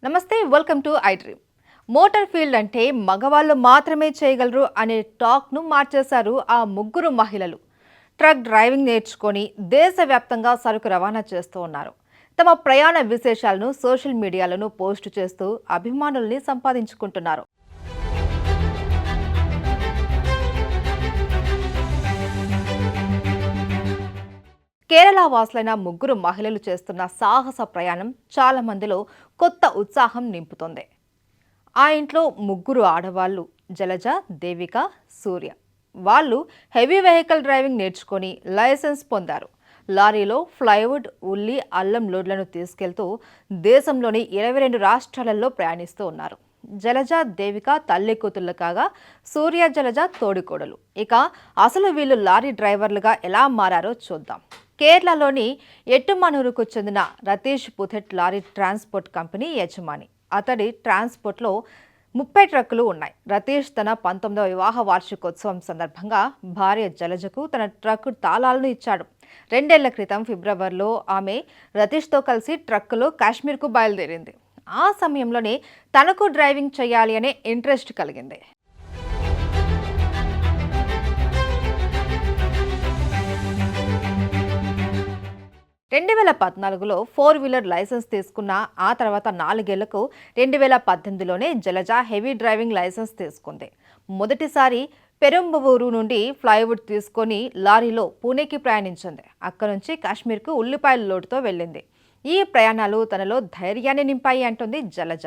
నమస్తే, welcome to I dream. Motor field అంటే మగవాళ్ళు మాత్రమే చేయగలరు అనే టాక్ను మార్చేశారు ఆ ముగ్గురు మహిళలు. ట్రక్ డ్రైవింగ్ నేర్చుకొని దేశవ్యాప్తంగా సరుకు రవాణా చేస్తూ ఉన్నారు. తమ ప్రయాణ విశేషాలను సోషల్ మీడియాలను పోస్ట్ చేస్తూ అభిమానుల్ని సంపాదించుకుంటున్నారు. కేరళ వాసులైన ముగ్గురు మహిళలు చేస్తున్న సాహస ప్రయాణం చాలా మందిలో కొత్త ఉత్సాహం నింపుతోంది. ఆ ఇంట్లో ముగ్గురు ఆడవాళ్లు జలజ, దేవిక, సూర్య. వాళ్ళు హెవీ వెహికల్ డ్రైవింగ్ నేర్చుకొని లైసెన్స్ పొందారు. లారీలో ఫ్లైవుడ్, ఉల్లి, అల్లం లోడ్లను తీసుకెళ్తూ దేశంలోని 22 రాష్ట్రాలలో ప్రయాణిస్తూ ఉన్నారు. జలజ, దేవిక తల్లి కూతుళ్ళు కాగా సూర్య, జలజ తోడికోడలు. ఇక అసలు వీళ్ళు లారీ డ్రైవర్లుగా ఎలా మారారో చూద్దాం. కేరళలోని ఎట్టుమనూరుకు చెందిన రతీష్ పుథెట్ లారీ ట్రాన్స్పోర్ట్ కంపెనీ యజమాని. అతడి ట్రాన్స్పోర్ట్లో 30 ట్రక్కులు ఉన్నాయి. రతీష్ తన 19వ వివాహ వార్షికోత్సవం సందర్భంగా భార్య జలజకు తన ట్రక్కు తాళాలను ఇచ్చాడు. 2 ఏళ్ల క్రితం ఫిబ్రవరిలో ఆమె రతీష్తో కలిసి ట్రక్కులో కాశ్మీర్కు బయలుదేరింది. ఆ సమయంలోనే తనకు డ్రైవింగ్ చేయాలి అనే ఇంట్రెస్ట్ కలిగింది. 2014లో 4 వీలర్ లైసెన్స్ తీసుకున్న ఆ తర్వాత 4 ఏళ్లకు 2018లోనే జలజ హెవీ డ్రైవింగ్ లైసెన్స్ తీసుకుంది. మొదటిసారి పెరంబవూరు నుండి ఫ్లైవుడ్ తీసుకొని లారీలో పూణేకి ప్రయాణించింది. అక్కడి నుంచి కాశ్మీర్కు ఉల్లిపాయల లోటుతో వెళ్ళింది. ఈ ప్రయాణాలు తనలో ధైర్యాన్ని నింపాయి అంటుంది జలజ.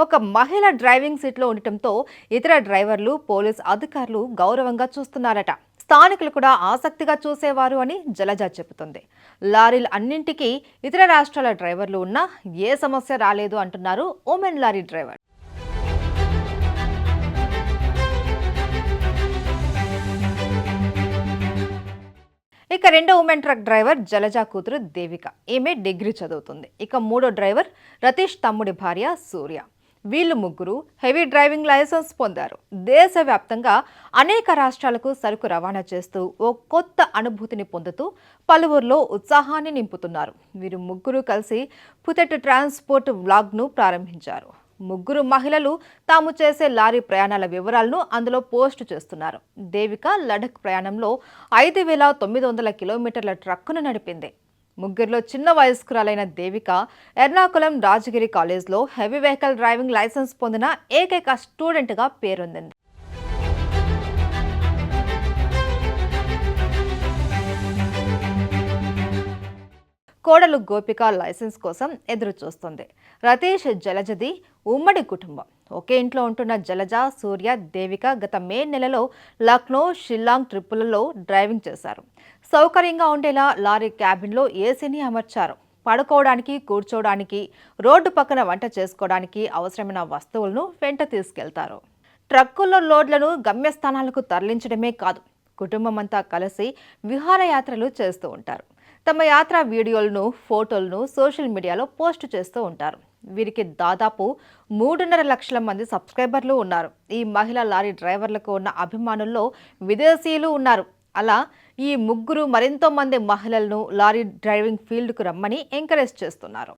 ఒక మహిళ డ్రైవింగ్ సీట్లో ఉండటంతో ఇతర డ్రైవర్లు, పోలీస్ అధికారులు గౌరవంగా చూస్తున్నారట. స్థానికులు కూడా ఆసక్తిగా చూసేవారు అని జలజ చెబుతుంది. లారీలు అన్నింటికీ ఇతర రాష్ట్రాల డ్రైవర్లు ఉన్నా ఏ సమస్య రాలేదు అంటున్నారు ఉమెన్ లారీ డ్రైవర్. ఇక రెండో ఉమెన్ ట్రక్ డ్రైవర్ జలజ కూతురు దేవిక. ఈమె డిగ్రీ చదువుతుంది. ఇక మూడో డ్రైవర్ రతీష్ తమ్ముడి భార్య సూర్య. వీళ్ళు ముగ్గురు హెవీ డ్రైవింగ్ లైసెన్స్ పొందారు. దేశవ్యాప్తంగా అనేక రాష్ట్రాలకు సరుకు రవాణా చేస్తూ ఓ కొత్త అనుభూతిని పొందుతూ పలువురిలో ఉత్సాహాన్ని నింపుతున్నారు. వీరు ముగ్గురు కలిసి పుథెట్ ట్రాన్స్పోర్ట్ వ్లాగ్ను ప్రారంభించారు. ముగ్గురు మహిళలు తాము చేసే లారీ ప్రయాణాల వివరాలను అందులో పోస్టు చేస్తున్నారు. దేవిక లడఖ్ ప్రయాణంలో 5,900 కిలోమీటర్ల ట్రక్కును నడిపింది. ముగ్గురులో చిన్న వయస్కురాలైన దేవిక ఎర్నాకుళం రాజగిరి కాలేజ్లో హెవీ వెహికల్ డ్రైవింగ్ లైసెన్స్ పొందిన ఏకైక స్టూడెంట్గా పేరొందింది. కోడలు గోపిక లైసెన్స్ కోసం ఎదురు చూస్తుంది. రతీష్, జలజది ఉమ్మడి కుటుంబం. ఒకే ఇంట్లో ఉంటున్న జలజ, సూర్య, దేవిక గత మే నెలలో లక్నో, షిల్లాంగ్ ట్రిప్పులలో డ్రైవింగ్ చేశారు. సౌకర్యంగా ఉండేలా లారీ క్యాబిన్లో ఏసీని అమర్చారు. పడుకోవడానికి, కూర్చోవడానికి, రోడ్డు పక్కన వంట చేసుకోవడానికి అవసరమైన వస్తువులను వెంట తీసుకెళ్తారు. ట్రక్కుల్లో లోడ్లను గమ్యస్థానాలకు తరలించడమే కాదు, కుటుంబమంతా కలిసి విహారయాత్రలు చేస్తూ ఉంటారు. తమ యాత్ర వీడియోలను, ఫోటోలను సోషల్ మీడియాలో పోస్ట్ చేస్తూ ఉంటారు. వీరికి దాదాపు 3.5 లక్షల మంది సబ్స్క్రైబర్లు ఉన్నారు. ఈ మహిళా లారీ డ్రైవర్లకు ఉన్న అభిమానుల్లో విదేశీయులు ఉన్నారు. అలా ఈ ముగ్గురు మరెంతో మంది మహిళలను లారీ డ్రైవింగ్ ఫీల్డ్కు రమ్మని ఎంకరేజ్ చేస్తున్నారు.